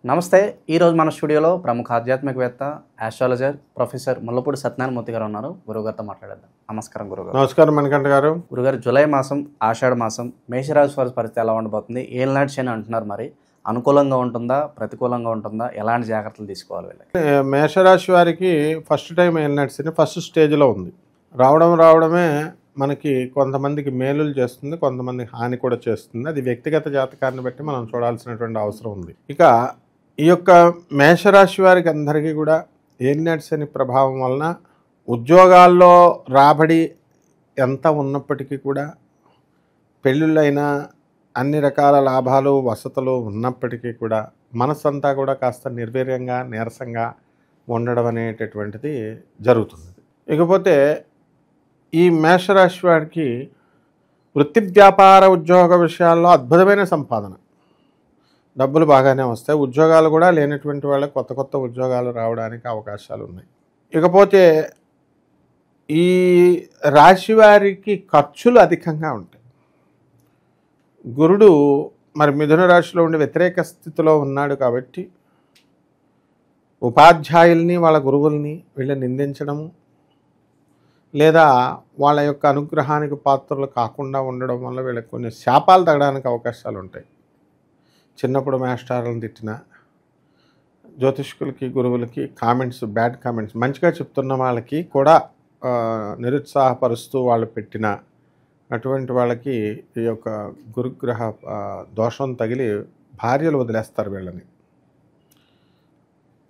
నమస్తే. ఈరోజు మన స్టూడియోలో ప్రముఖ ఆధ్యాత్మికవేత్త, ఆస్ట్రాలజర్ ప్రొఫెసర్ ముల్లపూడి సత్యనారాయణ మూర్తి గారు ఉన్నారు. గురువుగారితో మాట్లాడేద్దాం. నమస్కారం గురుగారు. నమస్కారం మణికంఠ గారు. గురుగారు, జూలై మాసం, ఆషాఢ మాసం, మేషరాశి వారి పరిస్థితి ఎలా ఉండబోతుంది? ఏలినాటి శని అంటున్నారు, మరి అనుకూలంగా ఉంటుందా, ప్రతికూలంగా ఉంటుందా, ఎలాంటి జాగ్రత్తలు తీసుకోవాలి వీళ్ళకి? మేషరాశి వారికి ఫస్ట్ టైం ఏలినాటి శని ఫస్ట్ స్టేజ్లో ఉంది. రావడమే మనకి కొంతమందికి మేలులు చేస్తుంది, కొంతమందికి హాని కూడా చేస్తుంది. అది వ్యక్తిగత జాతకాన్ని బట్టి మనం చూడాల్సినటువంటి అవసరం ఉంది. ఇక ఈ యొక్క మేషరాశి వారికి అందరికీ కూడా ఏలినాటి శని ప్రభావం వలన ఉద్యోగాల్లో రాబడి ఎంత ఉన్నప్పటికీ కూడా, పెళ్ళిళ్ళైనా అన్ని రకాల లాభాలు వసతులు ఉన్నప్పటికీ కూడా మనసంతా కూడా కాస్త నిర్వీర్యంగా నీరసంగా ఉండడం అనేటటువంటిది జరుగుతుంది. ఇకపోతే ఈ మేషరాశి వారికి వృత్తి వ్యాపార ఉద్యోగ విషయాల్లో అద్భుతమైన సంపాదన, డబ్బులు బాగానే వస్తాయి. ఉద్యోగాలు కూడా లేనటువంటి వాళ్ళకి కొత్త కొత్త ఉద్యోగాలు రావడానికి అవకాశాలు ఉన్నాయి. ఇకపోతే ఈ రాశి వారికి ఖర్చులు అధికంగా ఉంటాయి. గురుడు మరి మిథున రాశిలో ఉండి వ్యతిరేక స్థితిలో ఉన్నాడు కాబట్టి ఉపాధ్యాయుల్ని, వాళ్ళ గురువుల్ని వీళ్ళని నిందించడము, లేదా వాళ్ళ యొక్క అనుగ్రహానికి పాత్రలు కాకుండా ఉండడం వల్ల వీళ్ళకి కొన్ని శాపాలు తగ్గడానికి అవకాశాలు ఉంటాయి. చిన్నప్పుడు మాస్టర్లను తిట్టిన, జ్యోతిష్కులకి గురువులకి కామెంట్స్, బ్యాడ్ కామెంట్స్, మంచిగా చెప్తున్న వాళ్ళకి కూడా నిరుత్సాహపరుస్తూ వాళ్ళు పెట్టిన అటువంటి వాళ్ళకి ఈ యొక్క గురుగ్రహ దోషం తగిలి భార్యలు వదిలేస్తారు వీళ్ళని.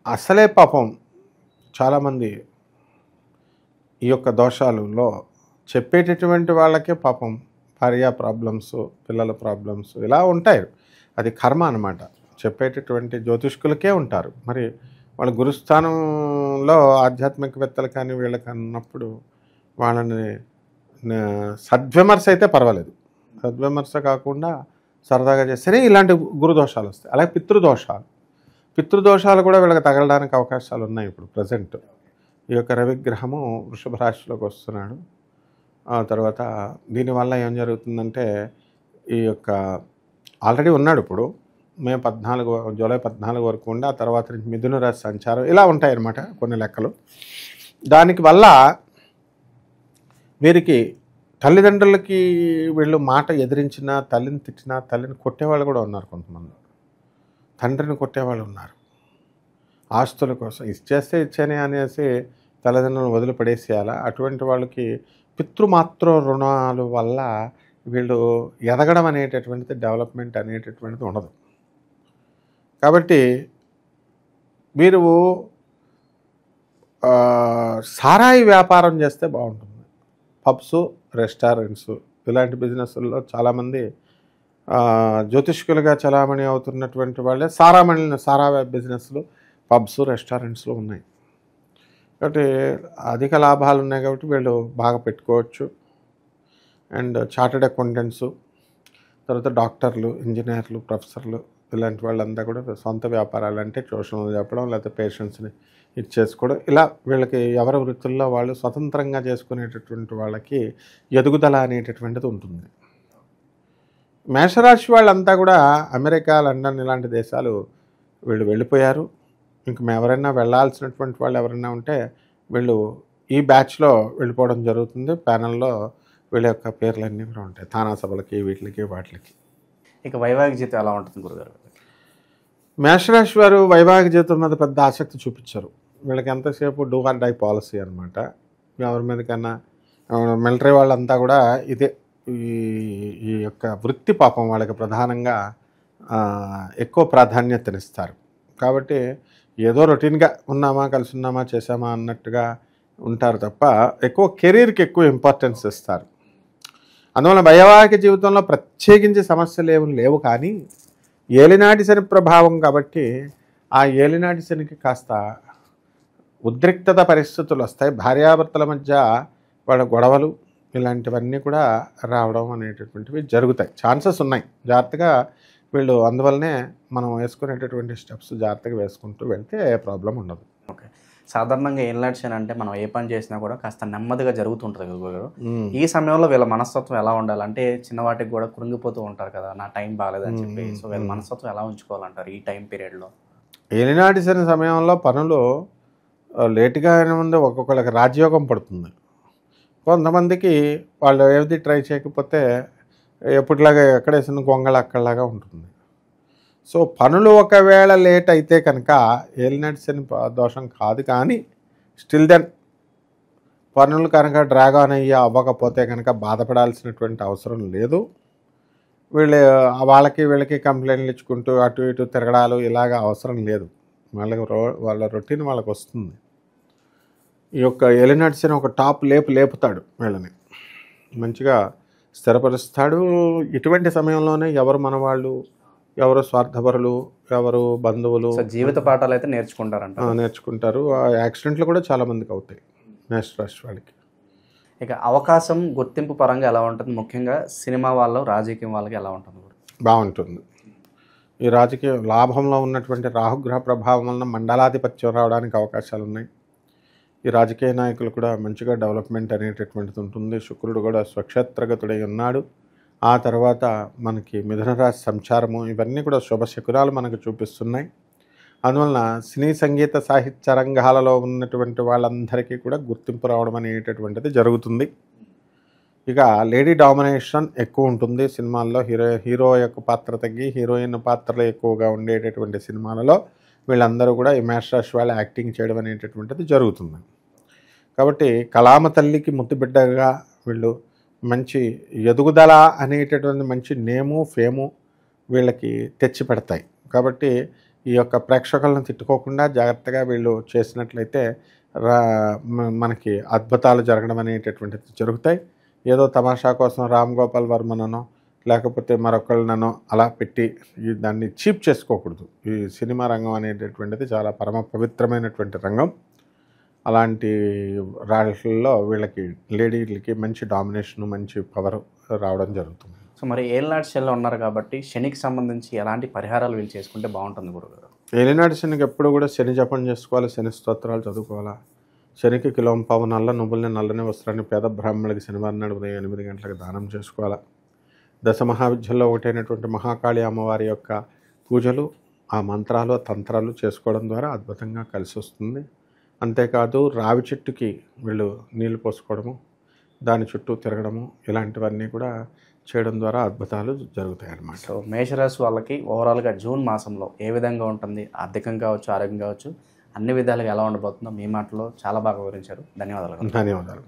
అసలే పాపం చాలామంది ఈ యొక్క దోషాలలో చెప్పేటటువంటి వాళ్ళకే పాపం భార్య ప్రాబ్లమ్స్, పిల్లల ప్రాబ్లమ్స్ ఇలా ఉంటాయి. అది కర్మ అన్నమాట. చెప్పేటటువంటి జ్యోతిష్కులకే ఉంటారు. మరి వాళ్ళ గురుస్థానంలో ఆధ్యాత్మికవేత్తలు కానీ వీళ్ళకి అన్నప్పుడు వాళ్ళని సద్విమర్శ అయితే పర్వాలేదు, సద్విమర్శ కాకుండా సరదాగా చేస్తేనే ఇలాంటి గురుదోషాలు వస్తాయి. అలాగే పితృదోషాలు కూడా వీళ్ళకి తగలడానికి అవకాశాలు ఉన్నాయి. ఇప్పుడు ప్రజెంట్ ఈ యొక్క రవిగ్రహము వృషభ రాశిలోకి వస్తున్నాడు. ఆ తర్వాత దీనివల్ల ఏం జరుగుతుందంటే, ఈ యొక్క ఆల్రెడీ ఉన్నాడు ఇప్పుడు జూలై 14 వరకు ఉండి, ఆ తర్వాత నుంచి మిథున రాశి సంచారం ఇలా ఉంటాయన్నమాట కొన్ని లెక్కలు. దానికి వల్ల వీరికి తల్లిదండ్రులకి వీళ్ళు మాట ఎదిరించినా, తల్లిని తిట్టినా, తల్లిని కొట్టేవాళ్ళు కూడా ఉన్నారు. కొంతమంది తండ్రిని కొట్టేవాళ్ళు ఉన్నారు. ఆస్తుల కోసం ఇచ్చేనే అనేసి తల్లిదండ్రులను వదిలిపడేసేయాలా. అటువంటి వాళ్ళకి పితృమాతృ రుణాల వల్ల వీళ్ళు ఎదగడం అనేటటువంటిది, డెవలప్మెంట్ అనేటటువంటిది ఉండదు. కాబట్టి మీరు సారాయి వ్యాపారం చేస్తే బాగుంటుంది. పబ్స్, రెస్టారెంట్స్ ఇలాంటి బిజినెస్ల్లో చాలామంది జ్యోతిష్కులుగా చలామణి అవుతున్నటువంటి వాళ్ళే సారా బిజినెస్లు, పబ్స్, రెస్టారెంట్స్లో ఉన్నాయి. కాబట్టి అధిక లాభాలు ఉన్నాయి కాబట్టి వీళ్ళు బాగా పెట్టుకోవచ్చు. అండ్ చార్టెడ్ అకౌంటెంట్స్, తర్వాత డాక్టర్లు, ఇంజనీర్లు, ప్రొఫెసర్లు ఇలాంటి వాళ్ళంతా కూడా సొంత వ్యాపారాలు అంటే ట్యూషన్లు చెప్పడం, లేకపోతే పేషెంట్స్ని ఇచ్చేసుకోవడం, ఇలా వీళ్ళకి ఎవరి వృత్తుల్లో వాళ్ళు స్వతంత్రంగా చేసుకునేటటువంటి వాళ్ళకి ఎదుగుదల అనేటటువంటిది ఉంటుంది. మేషరాశి వాళ్ళంతా కూడా అమెరికా, లండన్ ఇలాంటి దేశాలు వీళ్ళు వెళ్ళిపోయారు. ఇంక ఎవరైనా వెళ్ళాల్సినటువంటి వాళ్ళు ఎవరైనా ఉంటే వీళ్ళు ఈ బ్యాచ్లో వెళ్ళిపోవడం జరుగుతుంది. ప్యానల్లో వీళ్ళ యొక్క పేర్లన్నీ కూడా ఉంటాయి, తానా సభలకి, వీటికి వాటికి. ఇక వైవాహిక జీవితం ఎలా ఉంటుంది గురుగారు? మేషరాశి వారు వైవాహిక జీవితం మీద పెద్ద ఆసక్తి చూపించారు. వీళ్ళకి ఎంతసేపు డూ ఆర్ డై పాలసీ అనమాట. ఎవరి మీద కన్నా మిలిటరీ వాళ్ళంతా కూడా ఇదే ఈ యొక్క వృత్తి పాపం వాళ్ళకి ప్రధానంగా ఎక్కువ ప్రాధాన్యతనిస్తారు. కాబట్టి ఏదో రొటీన్గా ఉన్నామా, కలిసి ఉన్నామా, చేసామా అన్నట్టుగా ఉంటారు తప్ప ఎక్కువ కెరీర్కి ఎక్కువ ఇంపార్టెన్స్ ఇస్తారు. అందువల్ల వైవాహిక జీవితంలో ప్రత్యేకించి సమస్యలు ఏమి లేవు. కానీ ఏలినాటి శని ప్రభావం కాబట్టి ఆ ఏలినాటి శనికి కాస్త ఉద్రిక్తత పరిస్థితులు వస్తాయి. భార్యాభర్తల మధ్య వాళ్ళ గొడవలు ఇలాంటివన్నీ కూడా రావడం అనేటటువంటివి జరుగుతాయి, ఛాన్సెస్ ఉన్నాయి. జాగ్రత్తగా వీళ్ళు అందువల్లనే మనం వేసుకునేటటువంటి స్టెప్స్ జాగ్రత్తగా వేసుకుంటూ వెళ్తే ప్రాబ్లం ఉండదు. ఓకే. సాధారణంగా ఏలినాటి శని అంటే మనం ఏ పని చేసినా కూడా కాస్త నెమ్మదిగా జరుగుతుంటుంది గురుగారు. ఈ సమయంలో వీళ్ళ మనస్తత్వం ఎలా ఉండాలి? అంటే చిన్నవాటికి కూడా కృంగిపోతూ ఉంటారు కదా, నా టైం బాగాలేదని చెప్పి. సో వీళ్ళ మనస్తత్వం ఎలా ఉంచుకోవాలంటారు ఈ టైం పీరియడ్లో? ఏలినాటి శని సమయంలో పనులు లేటుగా అయిన ముందు ఒక్కొక్కరికి రాజయోగం పడుతుంది. కొంతమందికి వాళ్ళు ఏది ట్రై చేయకపోతే ఎప్పటిలాగా ఎక్కడేసిన గొంగళ అక్కడలాగా ఉంటుంది. సో పనులు ఒకవేళ లేట్ అయితే కనుక ఏలినాటి శని దోషం కాదు, కానీ స్టిల్ దెన్ పనులు కనుక డ్రాగ్ ఆన్ అయ్యి అవ్వకపోతే కనుక బాధపడాల్సినటువంటి అవసరం లేదు. వాళ్ళకి వీళ్ళకి కంప్లైంట్లు ఇచ్చుకుంటూ అటు ఇటు తిరగడాలు ఇలాగ అవసరం లేదు. వాళ్ళ రొటీన్ వాళ్ళకి వస్తుంది. ఈ యొక్క ఏలినాటి శని ఒక టాప్ లేపుతాడు వీళ్ళని, మంచిగా స్థిరపరుస్తాడు. ఇటువంటి సమయంలోనే ఎవరు మనవాళ్ళు, ఎవరు స్వార్థపరులు, ఎవరు బంధువులు జీవిత పాఠాలు అయితే నేర్చుకుంటారు. ఆ యాక్సిడెంట్లు కూడా చాలామందికి అవుతాయి మేషరాశి వాళ్ళకి. ఇక అవకాశం గుర్తింపు పరంగా ఎలా ఉంటుంది? ముఖ్యంగా సినిమా వాళ్ళు, రాజకీయం వాళ్ళకి ఎలా ఉంటుంది? బాగుంటుంది. ఈ రాజకీయ లాభంలో ఉన్నటువంటి రాహుగ్రహ ప్రభావం వలన మండలాధిపత్యం రావడానికి అవకాశాలు ఉన్నాయి. ఈ రాజకీయ నాయకులు కూడా మంచిగా డెవలప్మెంట్ అనేటటువంటిది ఉంటుంది. శుక్రుడు కూడా స్వక్షేత్రగతుడై ఉన్నాడు. ఆ తర్వాత మనకి మిథున రాశి సంచారము, ఇవన్నీ కూడా శుభశకునాలు మనకు చూపిస్తున్నాయి. అందువలన సినీ సంగీత సాహిత్య రంగాలలో ఉన్నటువంటి వాళ్ళందరికీ కూడా గుర్తింపు రావడం అనేటటువంటిది జరుగుతుంది. ఇక లేడీ డామినేషన్ ఎక్కువ ఉంటుంది సినిమాల్లో. హీరో యొక్క పాత్ర తగ్గి హీరోయిన్ పాత్రలు ఎక్కువగా ఉండేటటువంటి సినిమాలలో వీళ్ళందరూ కూడా ఈ మేషరాశి వాళ్ళు యాక్టింగ్ చేయడం అనేటటువంటిది జరుగుతుంది. కాబట్టి కళామ తల్లికి ముద్దుబిడ్డగా వీళ్ళు మంచి ఎదుగుదల అనేటటువంటి మంచి నేము ఫేము వీళ్ళకి తెచ్చి పెడతాయి. కాబట్టి ఈ యొక్క ప్రేక్షకులను తిట్టుకోకుండా జాగ్రత్తగా వీళ్ళు చేసినట్లయితే మనకి అద్భుతాలు జరగడం అనేటటువంటిది జరుగుతాయి. ఏదో తమాషా కోసం రామ్ గోపాల్ వర్మనో లేకపోతే మరొకళ్ళనో అలా పెట్టి దాన్ని చీప్ చేసుకోకూడదు. ఈ సినిమా రంగం అనేటటువంటిది చాలా పరమ పవిత్రమైనటువంటి రంగం. అలాంటి రాళ్ళలో వీళ్ళకి లేడీలకి మంచి డామినేషన్, మంచి పవర్ రావడం జరుగుతుంది. సో మరి ఏలినాటి శనిలో ఉన్నారు కాబట్టి శనికి సంబంధించి ఎలాంటి పరిహారాలు వీళ్ళు చేసుకుంటే బాగుంటుంది గురుగారు? ఏలినాటి శనికి ఎప్పుడు కూడా శని జపం చేసుకోవాలి, శని స్తోత్రాలు చదువుకోవాలా. శనికి కిలోంపావు నల్ల నువ్వుల్ని, నల్లని వస్త్రాన్ని పేద బ్రాహ్మణులకి శనివారం నాడు ఉదయం 8 గంటలకు దానం చేసుకోవాలా. దశ మహావిద్యల్లో ఒకటైనటువంటి మహాకాళి అమ్మవారి యొక్క పూజలు, ఆ మంత్రాలు, తంత్రాలు చేసుకోవడం ద్వారా అద్భుతంగా కలిసి వస్తుంది. అంతేకాదు రావి చెట్టుకి వీళ్ళు నీళ్లు పోసుకోవడము, దాని చుట్టూ తిరగడము, ఇలాంటివన్నీ కూడా చేయడం ద్వారా అద్భుతాలు జరుగుతాయి అన్నమాట. సో మేషరాశి వాళ్ళకి ఓవరాల్గా జూన్ మాసంలో ఏ విధంగా ఉంటుంది? ఆర్థికంగా కావచ్చు, ఆరోగ్యం కావచ్చు, అన్ని విధాలుగా ఎలా ఉండబోతుందో మీ మాటలో చాలా బాగా వివరించారు. ధన్యవాదాలు.